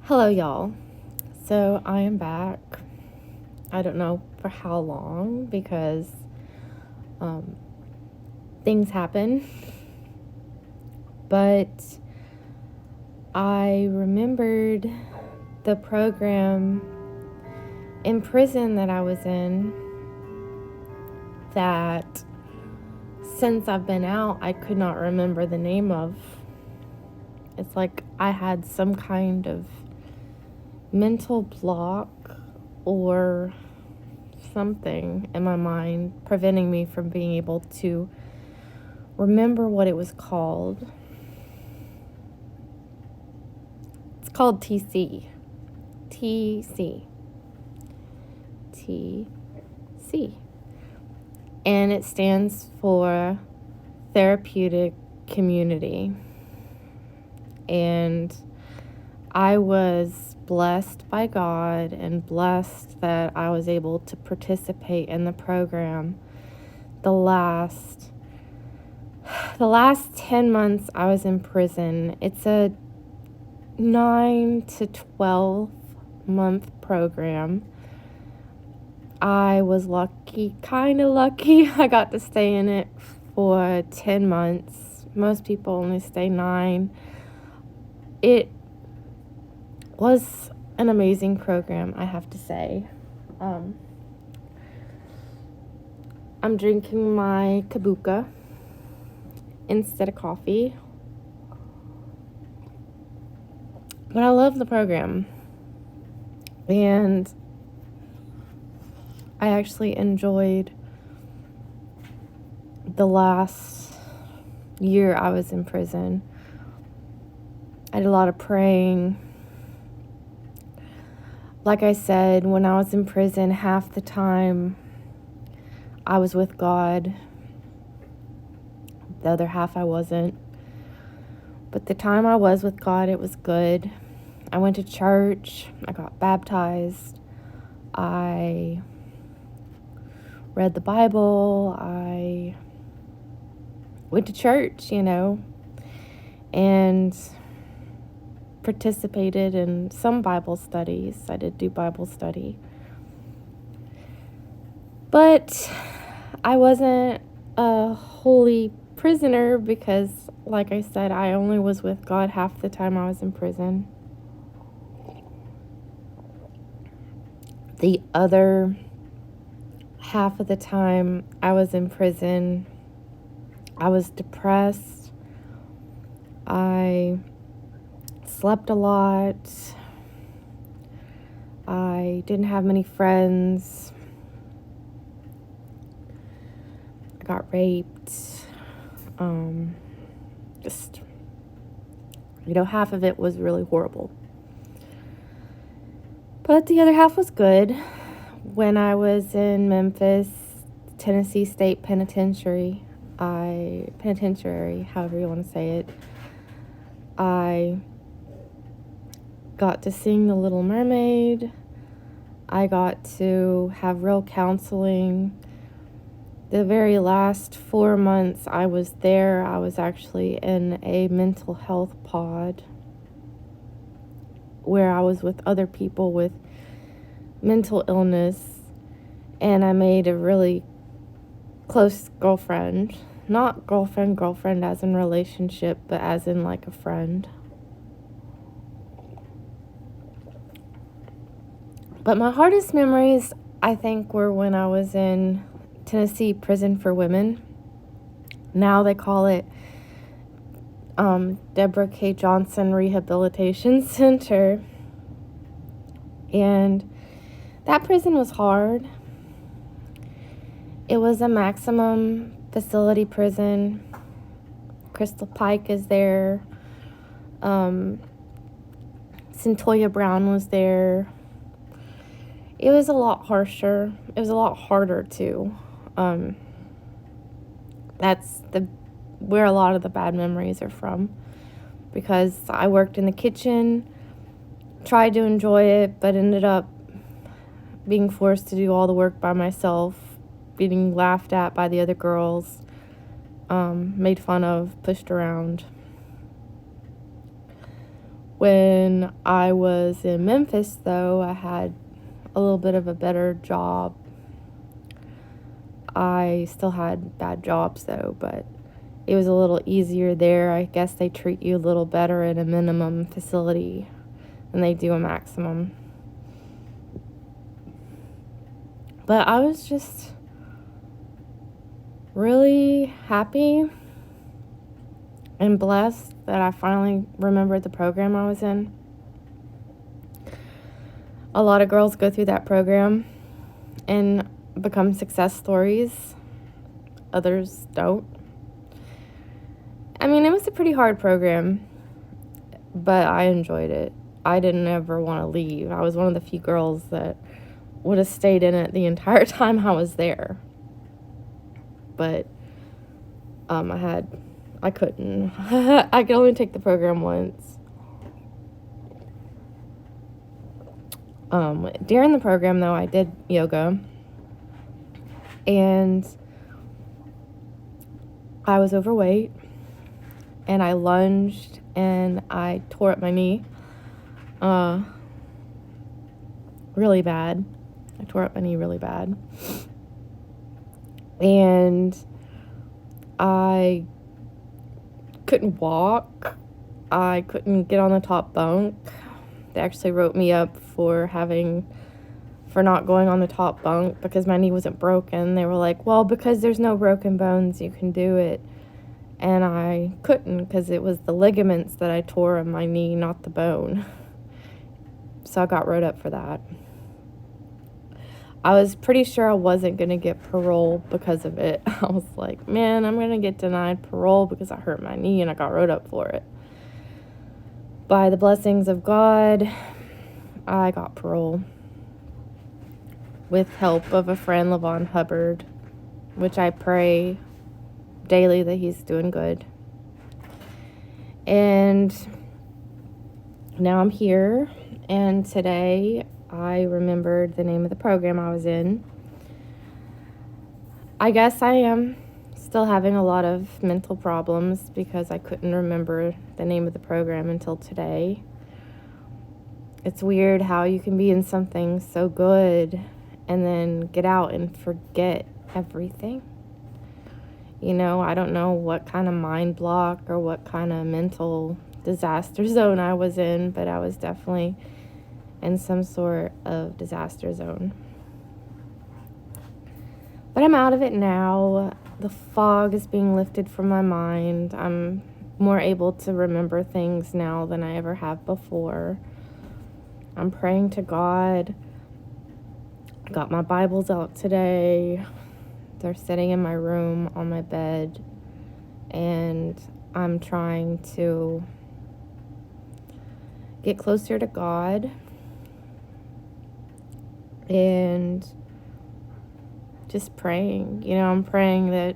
Hello, y'all. So I am back. I don't know for how long because um, things happen, but I remembered the program in prison that I was in that since I've been out, I could not remember the name of. It's like I had some kind of mental block or something in my mind preventing me from being able to remember what it was called. It's called TC. TC. TC. And it stands for Therapeutic Community. And I was blessed by God and blessed that I was able to participate in the program the last 10 months I was in prison. It's a 9 to 12 month program. I was lucky, kind of lucky. I got to stay in it for 10 months. Most people only stay 9. It was an amazing program, I have to say. I'm drinking my Kabuka instead of coffee. But I love the program. And I actually enjoyed the last year I was in prison. I did a lot of praying. Like I said, when I was in prison, half the time I was with God. The other half I wasn't. But the time I was with God, it was good. I went to church. I got baptized. I read the Bible. I went to church, and participated in some Bible studies. I did do Bible study. But I wasn't a holy prisoner because, like I said, I only was with God half the time I was in prison. The other half of the time I was in prison, I was depressed. I slept a lot. I didn't have many friends. I got raped. Half of it was really horrible. But the other half was good. When I was in Memphis, Tennessee State Penitentiary, however you want to say it, I got to sing The Little Mermaid. I got to have real counseling. The very last 4 months I was there, I was actually in a mental health pod where I was with other people with mental illness, and I made a really close girlfriend. Not girlfriend as in relationship, but as in like a friend. But my hardest memories, I think, were when I was in Tennessee Prison for Women. Now they call it Deborah K. Johnson Rehabilitation Center. And that prison was hard. It was a maximum facility prison. Crystal Pike is there. Centoya Brown was there. It was a lot harsher. It was a lot harder too. That's where a lot of the bad memories are from, because I worked in the kitchen, tried to enjoy it, but ended up being forced to do all the work by myself, being laughed at by the other girls, made fun of, pushed around. When I was in Memphis, though, I had a little bit of a better job. I still had bad jobs, though, but it was a little easier there. I guess they treat you a little better in a minimum facility than they do a maximum. But I was just really happy and blessed that I finally remembered the program I was in. A lot of girls go through that program and become success stories. Others don't. I mean, it was a pretty hard program, but I enjoyed it. I didn't ever want to leave. I was one of the few girls that would have stayed in it the entire time I was there. But I couldn't. I could only take the program once. During the program, though, I did yoga. And I was overweight. And I lunged and I tore up my knee. Really bad. I tore up my knee really bad. And I couldn't walk. I couldn't get on the top bunk. They actually wrote me up for not going on the top bunk because my knee wasn't broken. They were like, well, because there's no broken bones, you can do it. And I couldn't because it was the ligaments that I tore in my knee, not the bone. So I got wrote up for that. I was pretty sure I wasn't going to get parole because of it. I was like, man, I'm going to get denied parole because I hurt my knee and I got wrote up for it. By the blessings of God, I got parole with help of a friend, Levon Hubbard, which I pray daily that he's doing good. And now I'm here, and today I remembered the name of the program I was in. I guess I am still having a lot of mental problems because I couldn't remember the name of the program until today. It's weird how you can be in something so good and then get out and forget everything. You know, I don't know what kind of mind block or what kind of mental disaster zone I was in, but I was definitely in some sort of disaster zone. But I'm out of it now. The fog is being lifted from my mind. I'm more able to remember things now than I ever have before. I'm praying to God. I got my Bibles out today. They're sitting in my room on my bed. And I'm trying to get closer to God. And just praying. You know, I'm praying that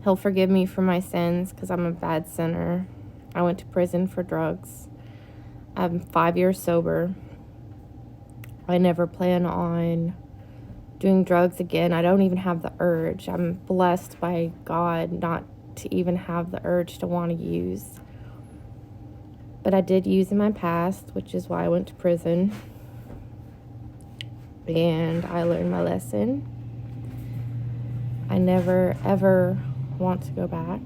He'll forgive me for my sins because I'm a bad sinner. I went to prison for drugs. I'm 5 years sober. I never plan on doing drugs again. I don't even have the urge. I'm blessed by God not to even have the urge to want to use. But I did use in my past, which is why I went to prison. And I learned my lesson. I never, ever want to go back.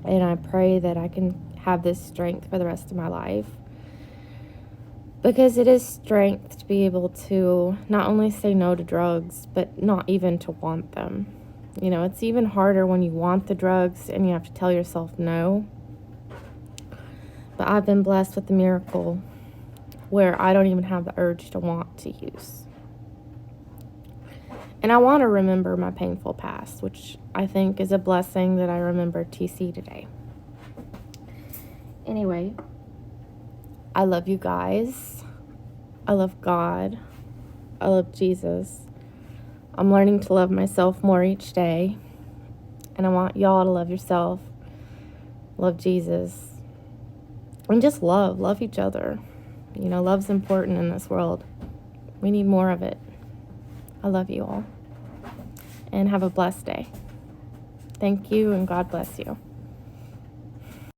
And I pray that I can have this strength for the rest of my life. Because it is strength to be able to not only say no to drugs, but not even to want them. You know, it's even harder when you want the drugs and you have to tell yourself no. But I've been blessed with the miracle where I don't even have the urge to want to use. And I want to remember my painful past, which I think is a blessing that I remember TC today. Anyway, I love you guys. I love God. I love Jesus. I'm learning to love myself more each day. And I want y'all to love yourself. Love Jesus. And just love each other. You know, love's important in this world. We need more of it. I love you all. And have a blessed day. Thank you, and God bless you.